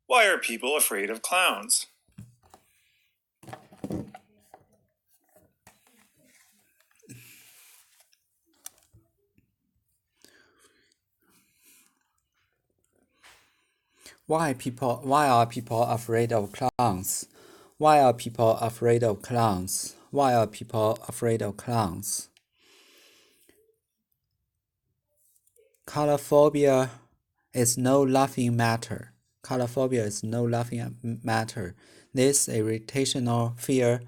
Why are people afraid of clowns? Why are people afraid of clowns? Why are people afraid of clowns? Why are people afraid of clowns? Colorophobia is no laughing matter. Colorophobia is no laughing matter. This irrational fear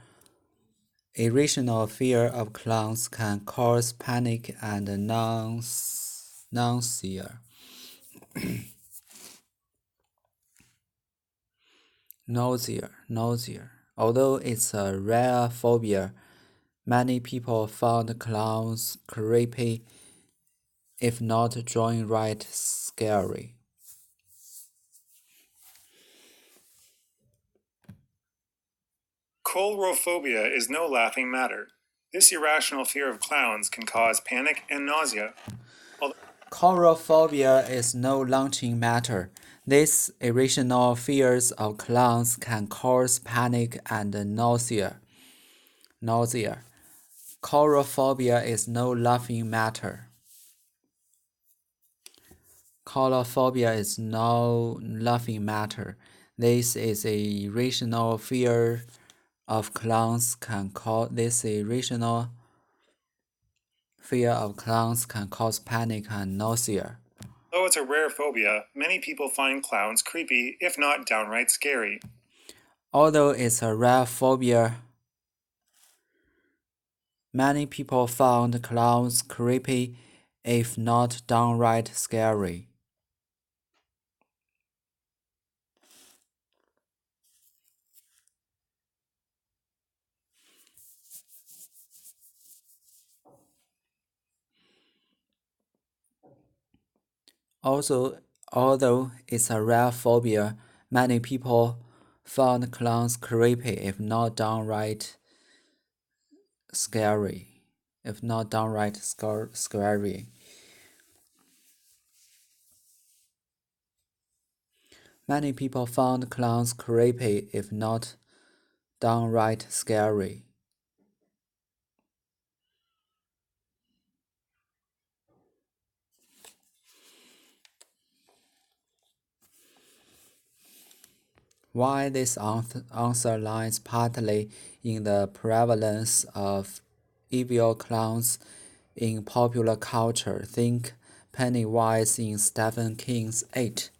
of clowns can cause panic and nausea. Nausea. Although it's a rare phobia, many people found clowns creepy, if not downright scary. Colorophobia is no laughing matter. This irrational fear of clowns can cause panic and nausea. Colorophobia is no laughing matter. These irrational fears of clowns can cause panic and nausea. Colorophobia is no laughing matter. Colorophobia is no laughing matter. This is a irrational fear of clowns can cause panic and nausea. Though it's a rare phobia, many people find clowns creepy, if not downright scary. Although it's a rare phobia, many people found clowns creepy, if not downright scary. Although it's a rare phobia, many people found clowns creepy, if not downright scary. Many people found clowns creepy, if not downright scary. Why this answer lies partly in the prevalence of evil clowns in popular culture. Think Pennywise in Stephen King's It.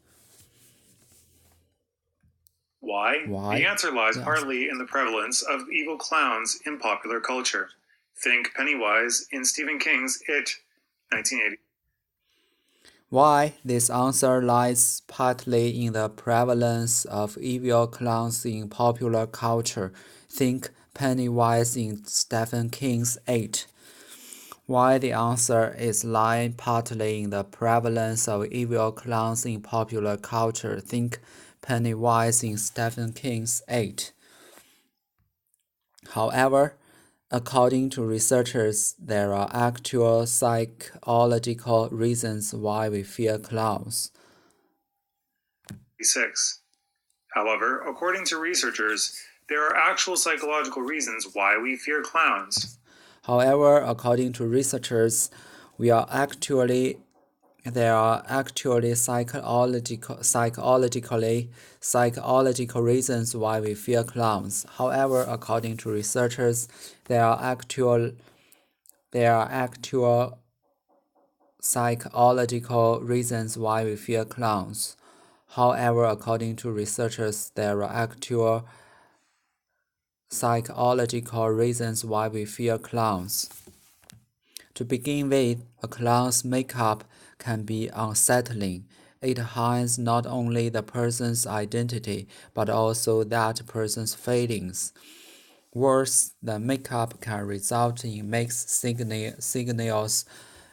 Why? The answer lies partly in the prevalence of evil clowns in popular culture. Think Pennywise in Stephen King's It, 1980. Why? This answer lies partly in the prevalence of evil clowns in popular culture. Think Pennywise in Stephen King's It. Why? The answer is lie partly in the prevalence of evil clowns in popular culture. Think Pennywise in Stephen King's It. However, according to researchers, there are actual psychological reasons why we fear clowns. 6. However, according to researchers, there are actual psychological reasons why we fear clowns. However, according to researchers, there are actually psychological reasons why we fear clowns. However, according to researchers, there are actual psychological reasons why we fear clowns. However, according to researchers, there are actual psychological reasons why we fear clowns. To begin with, a clown's makeup can be unsettling. It hides not only the person's identity, but also that person's feelings. Worse, the makeup can result in mixed signals.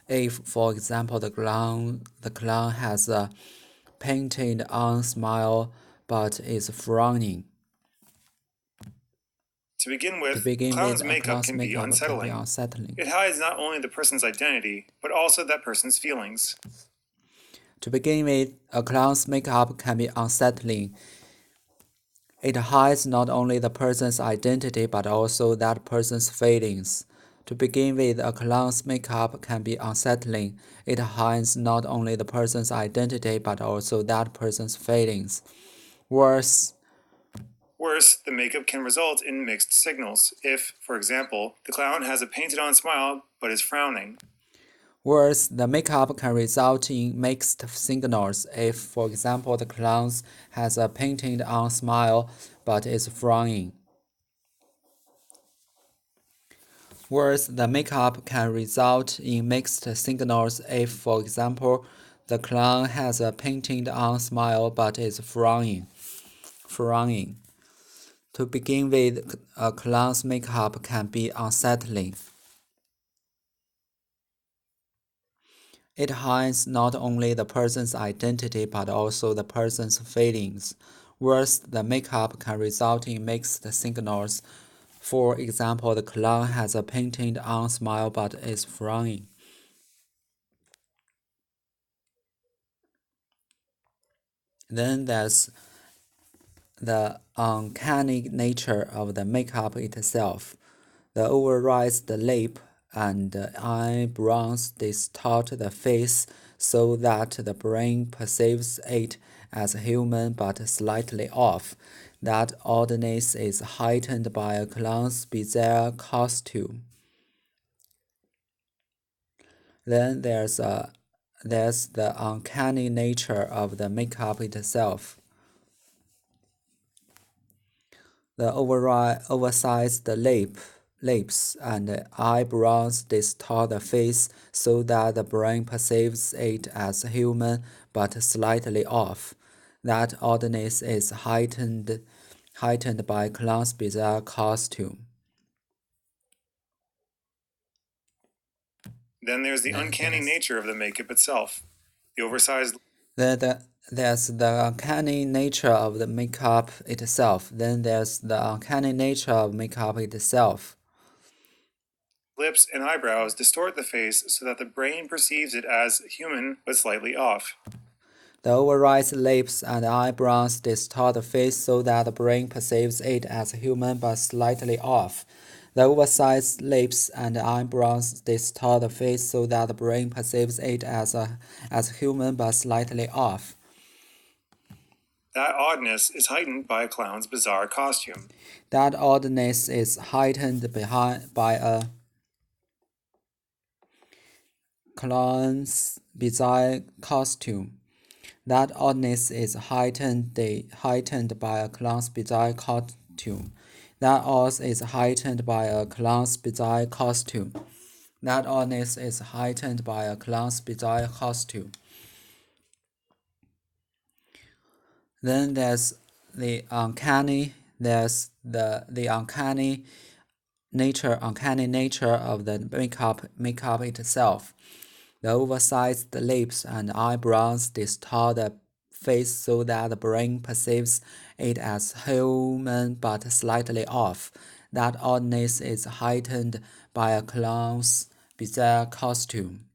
If, for example, the clown has a painted-on smile but is frowning. To begin with, clown's makeup can be unsettling. It hides not only the person's identity, but also that person's feelings. To begin with, a clown's makeup can be unsettling. It hides not only the person's identity but also that person's feelings. To begin with, a clown's makeup can be unsettling. It hides not only the person's identity but also that person's feelings. Worse, the makeup can result in mixed signals. If, for example, the clown has a painted-on smile but is frowning. Worse, the makeup can result in mixed signals. If, for example, the clown has a painted-on smile but is frowning. Worse, the makeup can result in mixed signals if, for example, the clown has a painted-on smile but is frowning. To begin with, a clown's makeup can be unsettling. It hides not only the person's identity but also the person's feelings. Worse, the makeup can result in mixed signals. For example, the clown has a painted-on smile but is frowning. Then there's the uncanny nature of the makeup itself. The overraised lip and eyebrows distort the face so that the brain perceives it as human but slightly off. That oddness is heightened by a clown's bizarre costume. Then there's the uncanny nature of the makeup itself. The oversized lips and eyebrows distort the face so that the brain perceives it as human but slightly off. That oddness is heightened by clown's bizarre costume. Then there's the uncanny nature of the makeup itself. The oversized There's the uncanny nature of the makeup itself. Then there's the uncanny nature of makeup itself. lips and eyebrows distort the face so that the brain perceives it as human but slightly off. The overraised lips and eyebrows distort the face so that the brain perceives it as human but slightly off. The oversized lips and eyebrows distort the face so that the brain perceives it as human but slightly off. That oddness is heightened by a clown's bizarre costume. That oddness is heightened by a clown's bizarre costume. That oddness is heightened by a clown's bizarre costume. That oddness is heightened by a clown's bizarre costume. That oddness is heightened by a clown's bizarre costume. Then there's the uncanny. There's the uncanny nature of the makeup itself. The oversized lips and eyebrows distort the face so that the brain perceives it as human but slightly off. That oddness is heightened by a clown's bizarre costume.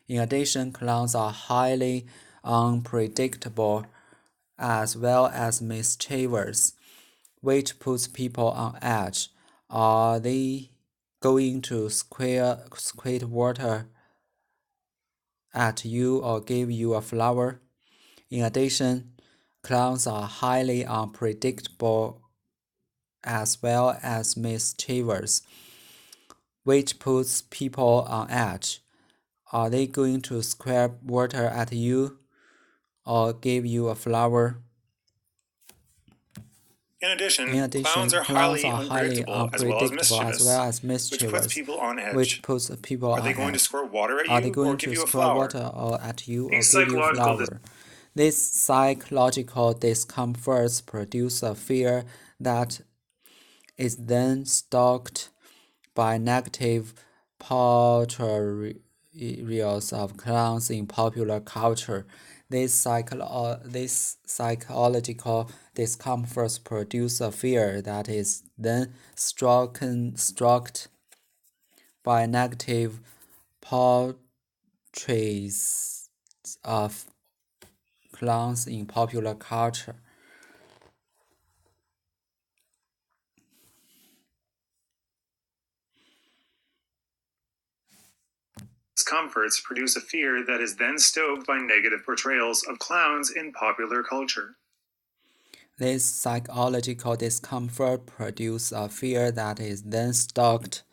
In addition, clowns are highly unpredictable as well as mischievous, which puts people on edge. Are they going to squirt water at you or give you a flower? In addition, clowns are highly unpredictable as well as mischievous, which puts people on edge. Are they going to squirt water at you or give you a flower? In addition, clowns are highly unpredictable as well as mischievous, which puts people on edge. Are they going to squirt water at you or give you a flower? These psychological discomforts produce a fear that is then stoked by negative portrayals of clowns in popular culture. These psychological discomforts produce a fear that is then stoked by negative portraits of clowns in popular culture. discomforts produce a fear that is then stoked by negative portrayals of clowns in popular culture. This psychological discomfort produces a fear that is then stoked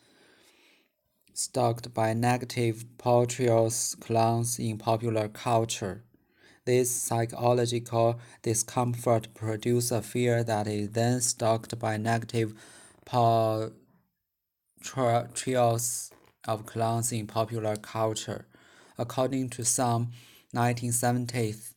by negative portrayals of clowns in popular culture. This psychological discomfort produces a fear that is then stoked by negative portrayals of clowns in popular culture. According to some 1970s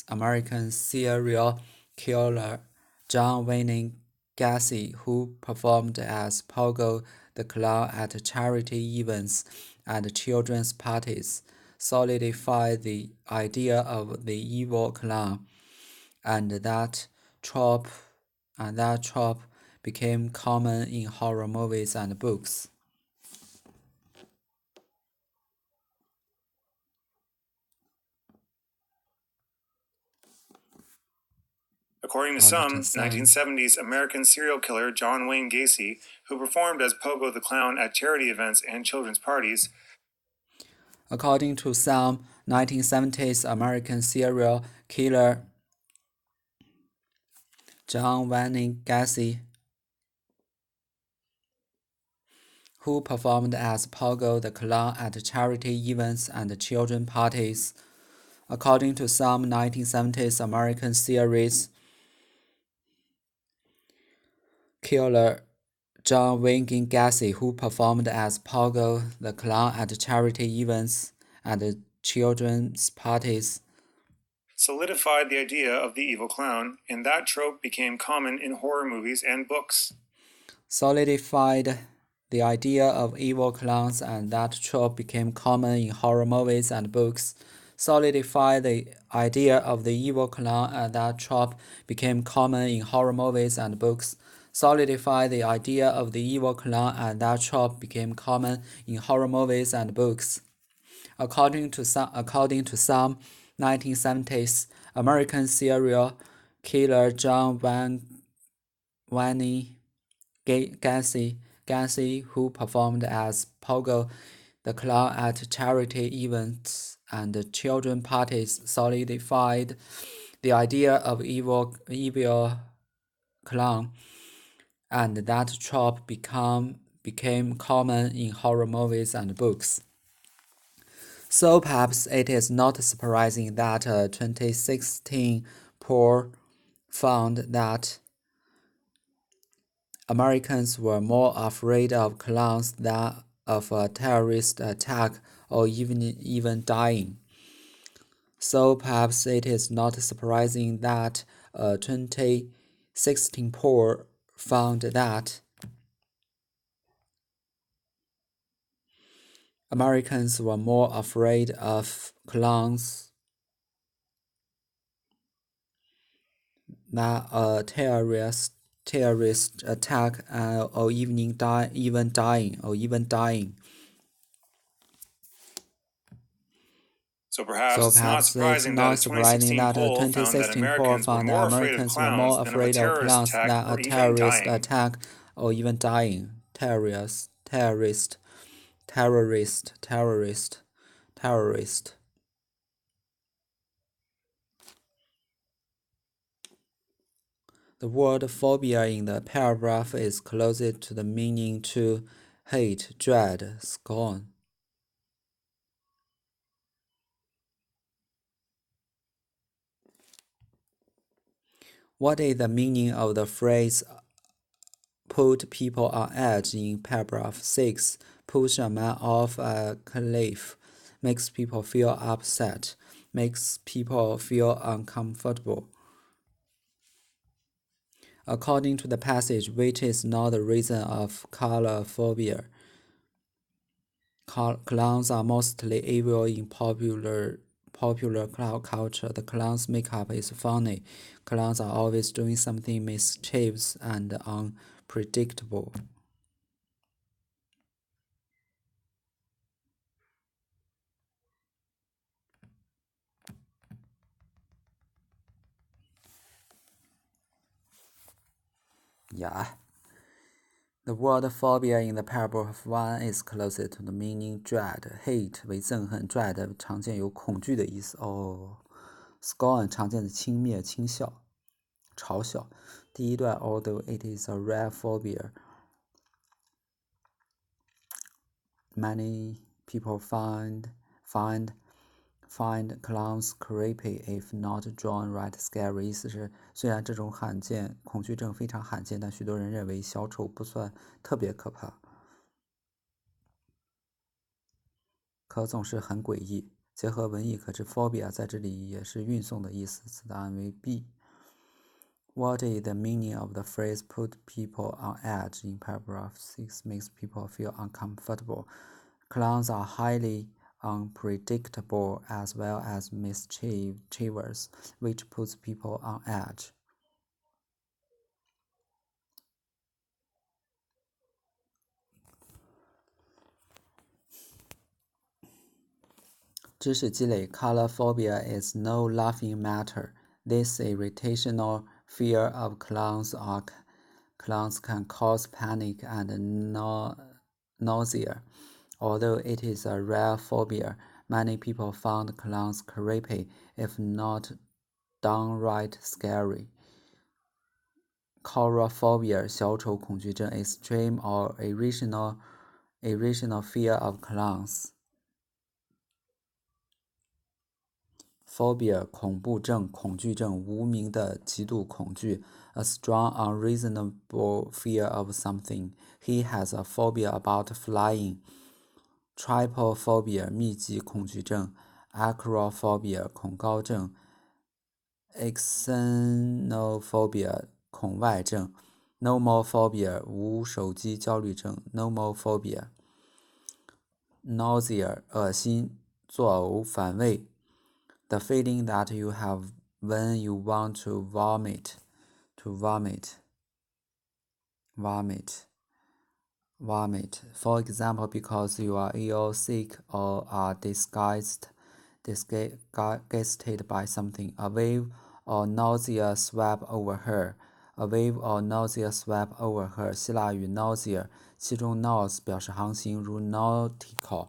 American serial killer John Wayne Gacy, who performed as Pogo the Clown at charity events and children's parties, solidified the idea of the evil clown, and that trope became common in horror movies and books. According to some, 1970s American serial killer John Wayne Gacy, who performed as Pogo the Clown at charity events and children's parties. According to some 1970s American serial killer John Wayne Gacy, who performed as Pogo the Clown at charity events and children's parties. According to some 1970s American series killer John Wayne Gacy, who performed as Pogo the Clown at charity events and children's parties, solidified the idea of the evil clown, and that trope became common in horror movies and books. Solidified the idea of evil clowns, and that trope became common in horror movies and books. Solidified the idea of the evil clown, and that trope became common in horror movies and books. Solidify the idea of the evil clown, and that trope became common in horror movies and books. According to some 1970s American serial killer John Wayne Gacy, who performed as Pogo the Clown at charity events and children parties, solidified the idea of evil clown, and that trope became common in horror movies and books. So perhaps it is not surprising that a 2016 poll found that Americans were more afraid of clowns than of a terrorist attack or even dying. So perhaps it is not surprising that a 2016 poll found that Americans were more afraid of clowns than a terrorist attack or even dying. So perhaps it's not surprising that a 2016 poll found that Americans were more afraid of clowns than a terrorist attack or even dying. Terrorist. The word phobia in the paragraph is closest to the meaning to hate, dread, scorn. What is the meaning of the phrase put people on edge in paragraph 6? Push a man off a cliff, makes people feel upset, makes people feel uncomfortable. According to the passage, which is not the reason of color phobia. Clowns are mostly evil in popular culture. The clown's makeup is funny. Clowns are always doing something mischievous and unpredictable. Yeah. The word phobia in the parable of one is closer to the meaning dread. Hate 为憎恨 ，dread 常见有恐惧的意思。scorn 常见的轻蔑、轻笑、嘲笑。第一段 although it is a rare phobia, many people find clowns creepy if not downright scary. 意思是，虽然这种恐惧症非常罕见，但许多人认为小丑不算特别可怕，可总是很诡异。结合文意可知 phobia 在这里也是运送的意思，此答案为 B。What is the meaning of the phrase put people on edge in paragraph 6 makes people feel uncomfortable? Clowns are highly unpredictable as well as mischievous, which puts people on edge. 知识积累 Color phobia is no laughing matter. This irrational fear of clowns can cause panic and nausea. Although it is a rare phobia, many people found clowns creepy, if not downright scary. Coulrophobia 小丑恐惧症 extreme or irrational fear of clowns. Phobia 恐怖症、恐惧症，无名的极度恐惧。A strong, unreasonable fear of something. He has a phobia about flying. Trypophobia 密集恐惧症。Acrophobia 恐高症。Xenophobia 恐外症。Nomophobia 无手机焦虑症。Nomophobia。Nausea 恶心、作呕、反胃。The feeling that you have when you want to vomit. For example, because you are ill, sick, or are disgusted by something. A wave or nausea swept over her. A wave or nausea swept over her. 希腊语 nausea 其中 naus 表示航行，如 nautical.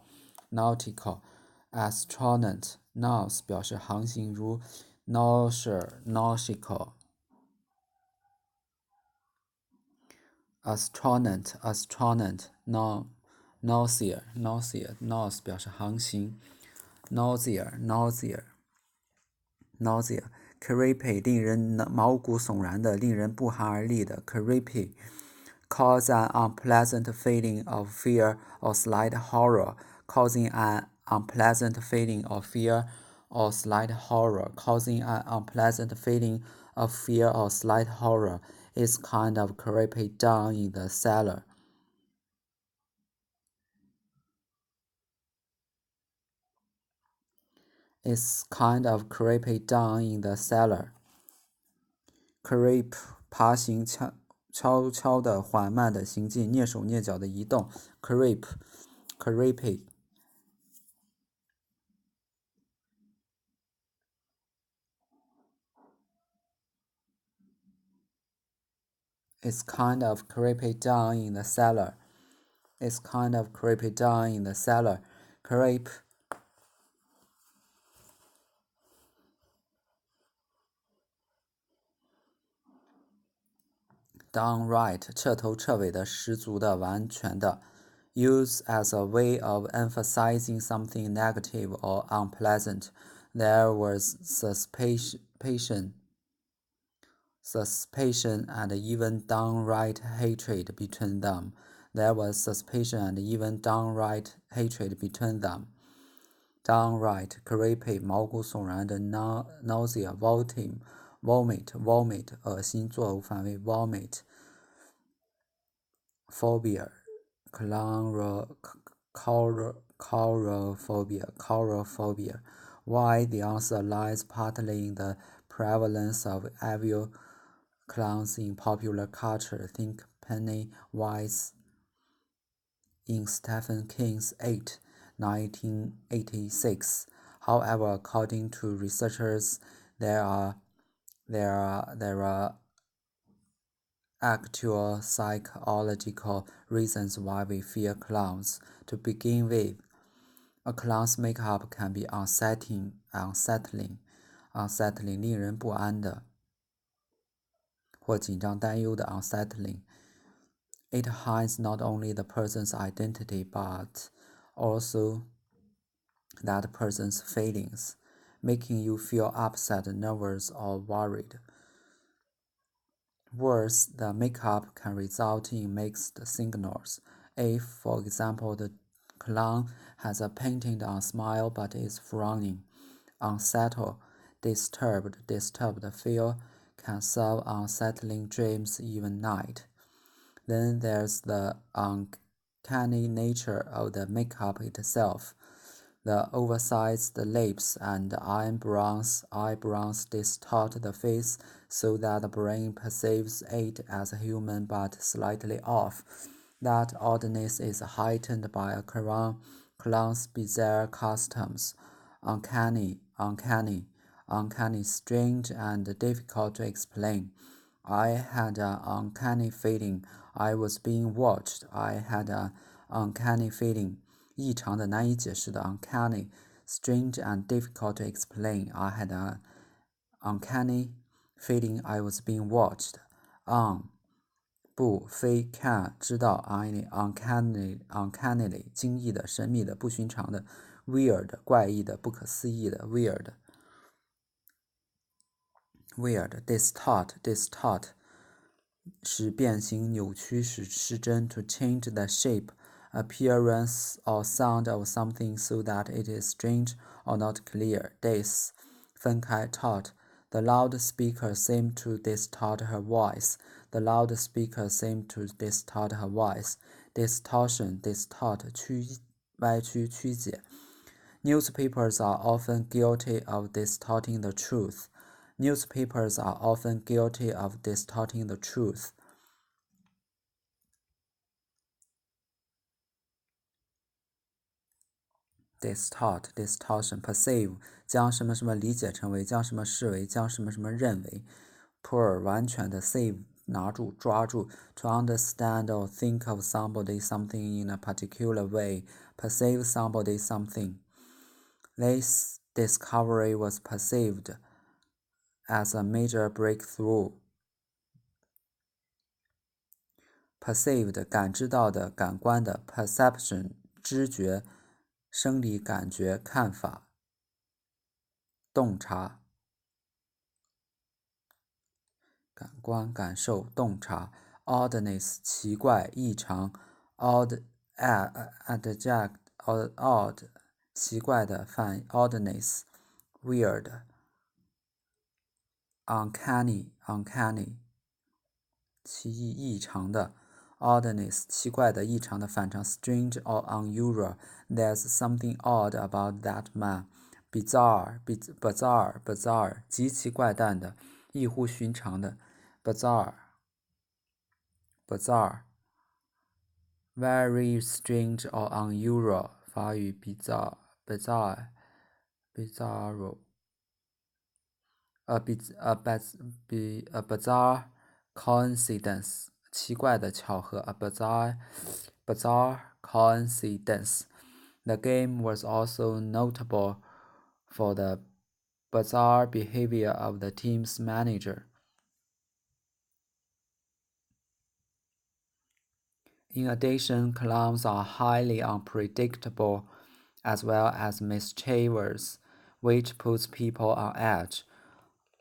Astronaut naus 表示航行，如 nautical. Astronaut nausea naus 表示航行 nausea creepy 令人毛骨悚然的，令人不寒而栗的 creepy cause an unpleasant feeling of fear or slight horror. Causing an unpleasant feeling of fear or slight horror. Causing an unpleasant feeling of fear or slight horror is kind of creepy down in the cellar. It's kind of creepy down in the cellar. Creep 爬行，悄悄的、缓慢的行进，蹑手蹑脚的移动。Creepy. It's kind of creepy down in the cellar. It's kind of creepy down in the cellar. Creep. Downright 彻头彻尾的、十足的、完全的。Use as a way of emphasizing something negative or unpleasant. There was suspicion and even downright hatred between them. There was suspicion and even downright hatred between them. Downright creepy 毛骨悚然的 nausea vomit 恶心作呕反胃 vomit phobia coulrophobia. Why? The answer lies partly in the prevalence of evil clowns in popular culture. Think Pennywise in Stephen King's It, 1986. However, according to researchers, there are actual psychological reasons why we fear clowns. To begin with, a clown's makeup can be unsettling, 令人不安的，或紧张担忧的 unsettling. It hides not only the person's identity but also that person's feelings, making you feel upset, nervous, or worried. Worse, the makeup can result in mixed signals. If, for example, the clown has a painted on smile but is frowning, unsettled, disturbed, feel can serve unsettling dreams even night. Then there's the uncanny nature of the makeup itself. The oversized lips and eyebrows distort the face so that the brain perceives it as human but slightly off. That oddness is heightened by a clown's bizarre costumes. Uncanny, strange, and difficult to explain. I had an uncanny feeling I was being watched. I had an uncanny feeling. 异常的、难以解释的 uncanny, strange and difficult to explain. I had an uncanny feeling I was being watched. 不非看知道 uncannily 惊异的、神秘的、不寻常的 weird 怪异的、不可思议的 weird distort 使变形、扭曲、使失真 to change the shape, appearance or sound of something so that it is strange or not clear. Dis 分开 taught. The loudspeaker seemed to distort her voice. The loudspeaker seemed to distort her voice. Distortion, distort 歪曲、曲解。Newspapers are often guilty of distorting the truth. Newspapers are often guilty of distorting the truth. Distortion, perceive 将什么什么理解成为，将什么视为，将什么什么认为。Pull 完全的 seize 拿住抓住 to understand or think of somebody something in a particular way, perceive somebody something. This discovery was perceived as a major breakthrough. Perceived 感知到的、感官的 perception 知觉、生理感觉、看法、洞察。感官、感受、洞察 oddness 奇怪、异常 odd odd 奇怪的反 oddness weird uncanny 奇异、异常的 oddness 奇怪的、异常的反常 strange or unusual. There's something odd about that man. Bizarre 极其怪诞的、异乎寻常的 bizarre very strange or unusual 法语 bizarre a bizarre coincidence 奇怪的巧合 a bizarre coincidence. The game was also notable for the bizarre behavior of the team's manager. In addition, clowns are highly unpredictable as well as mischievous, which puts people on edge.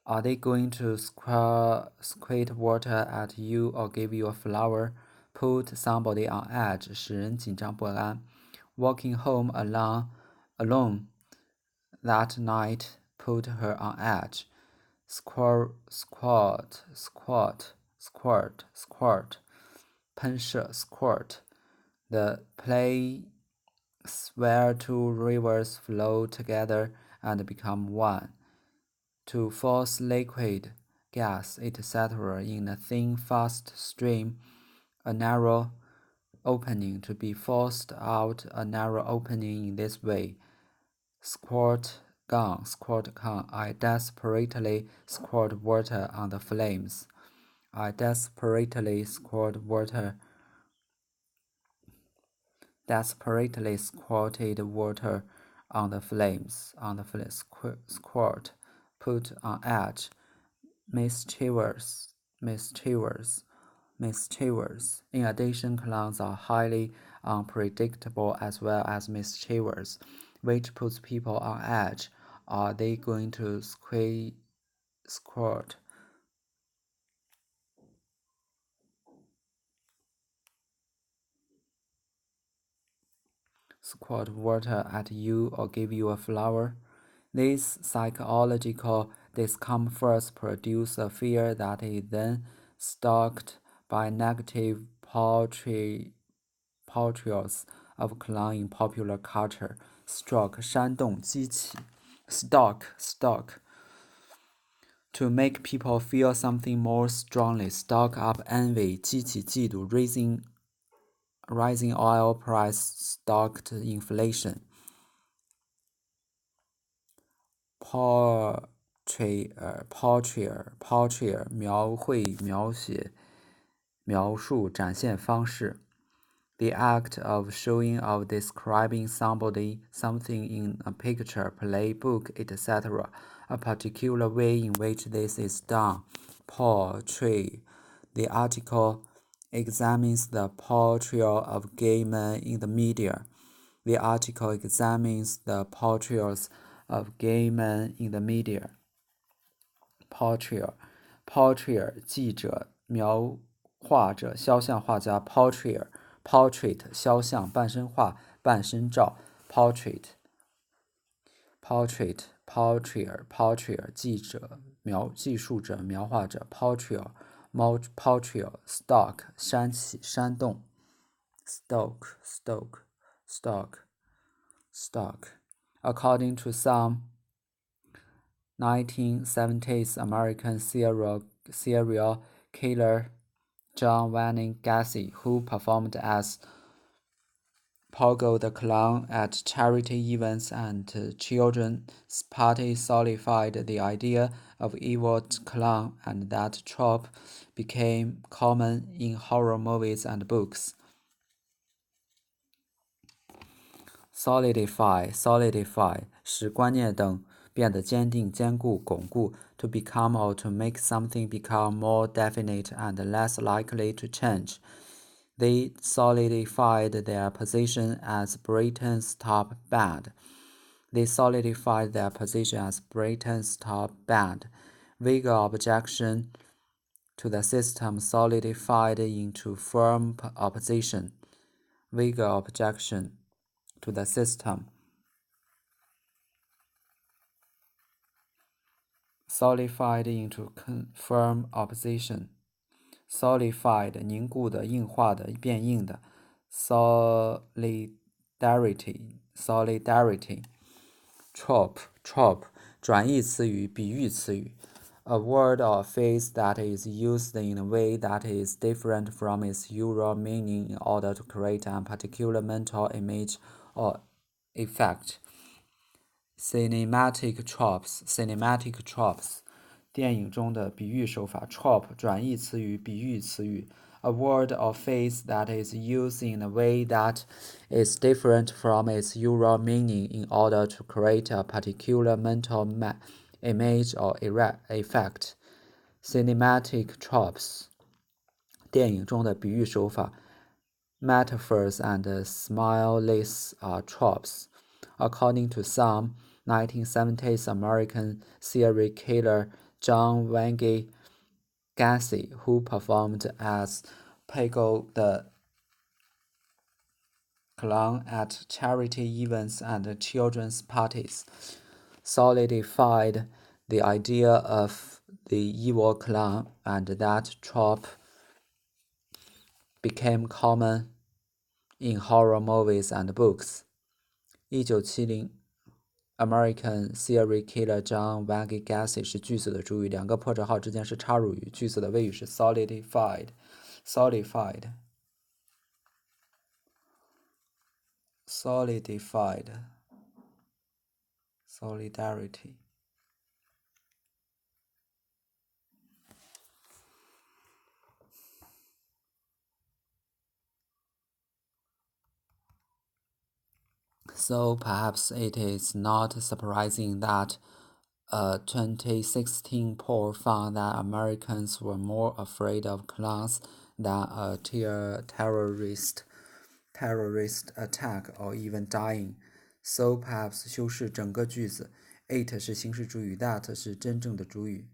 Are they going to squirt water at you or give you a flower? Put somebody on edge, 使人紧张不安. Walking home alone that night put her on edge. Squirt, 喷射 squirt. The place where two rivers flow together and become one. To force liquid, gas, etc. in a thin, fast stream, a narrow opening. To be forced out a narrow opening in this way. Squirt gun. I desperately squirt water on the flames. I desperately squirted water on the flames, squirt, put on edge, mischievous. In addition, clowns are highly unpredictable as well as mischievous, which puts people on edge. Are they going to squirt water at you or give you a flower? These psychological discomforts produce a fear that is then stoked by negative portrayals of clown in popular culture. Stroke 煽动激起 stock to make people feel something more strongly. Stoke up envy 激起嫉妒 rising oil price stoked inflation. Portrayal 描绘描写描述展现方式 The act of showing or describing something in a picture, play, book, etc. A particular way in which this is done. Portray. The article examines the portrayal of gay men in the media. The article examines the portrayals of gay men in the media. Portrayal 记者描画者肖像画家 portrait 肖像半身画半身照 portrait 记者记述者描画者 portrayal stock 煽起煽动 stoke According to some 1970s American serial killer John Wayne Gacy, who performed as Pogo the Clown at charity events and children's parties, solidified the idea of evil clown, and that trope became common in horror movies and books. Solidify 使观念等变得坚定、坚固、巩固 to become or to make something become more definite and less likely to change. They solidified their position as Britain's top band. Vigor objection to the system solidified into firm opposition. Vigor objection to the system solidified into firm opposition. Solidified 凝固的硬化的变硬的 solidarity trope 转义词语比喻词语 a word or phrase that is used in a way that is different from its usual meaning in order to create a particular mental image or effect. Cinematic tropes 电影中的比喻手法 trope 转义词语比喻词语 a word or phrase that is used in a way that is different from its usual meaning in order to create a particular mental image or effect. Cinematic tropes 电影中的比喻手法 metaphors and similes are tropes. According to some 1970s American serial killer John Wayne Gacy, who performed as Pogo the Clown at charity events and children's parties, solidified the idea of the evil clown, and that trope became common in horror movies and books. 1970 American serial killer John Wayne Gacy 是句子的主语，两个破折号之间是插入语，句子的谓语是 solidified. Solidarity. So perhaps it is not surprising that a 2016 poll found that Americans were more afraid of clowns than a terrorist attack or even dying. So perhaps 修饰整个句子 ，it 是形式主语 ，that 是真正的主语。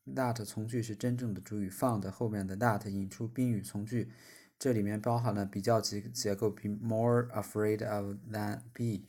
that 从句是真正的主语 ，found 后面的 that 引出宾语从句，这里面包含了比较结构，比 more afraid of than be。